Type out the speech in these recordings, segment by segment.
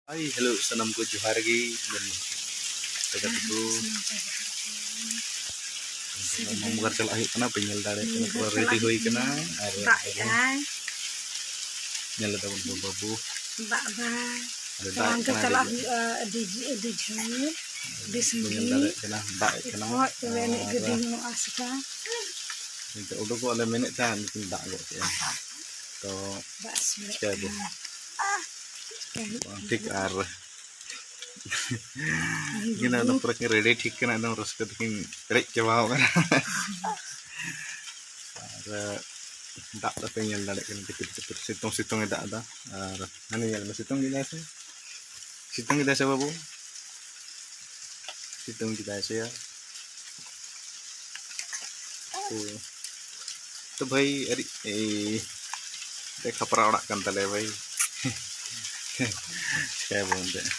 Hai, hello, sanam ko Johar gi dan teka itu memugar celah kana penyel dare kana ready hoy kana nyel ta bon babu ada kana penyel dare kana dak kana itu udah ko ale menit ta mungkin dak go ya to jadi ठीक are gina na pura kin ready ठीक kana na ras ka kin rek chawa kana ar dak ta penyel dale kan tipit sitong dak da ar hani yel sitong gila se babu sitong gila se ya तो भाई अरे देख खपरा उड़ा कंता ले भाई क्या बोलते हैं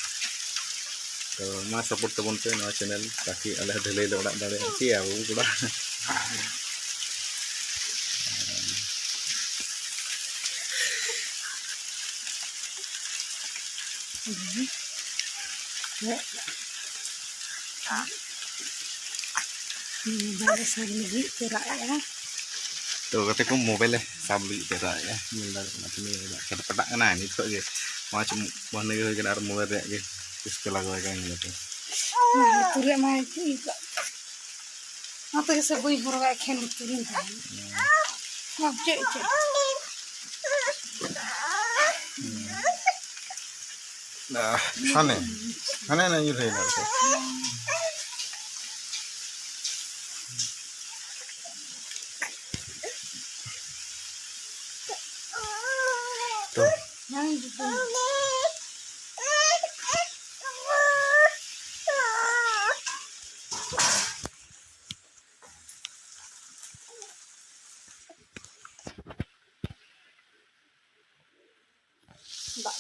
तो मां सपोर्ट तो बोलते हैं ना चैनल ताकि अलग ढले उड़ा डाले क्या वो उड़ा तो कहते को मोबाइल है सब ली तेरा है मिलना मतलब ये कट पटा ना नहीं तो ये पांच बहने के यार मोबाइल रे के इसके लगवाएगा इन लोग तुरे में हां तो से बुई होरगा खेल तुरिन था हां चे ना हने ना ये है ना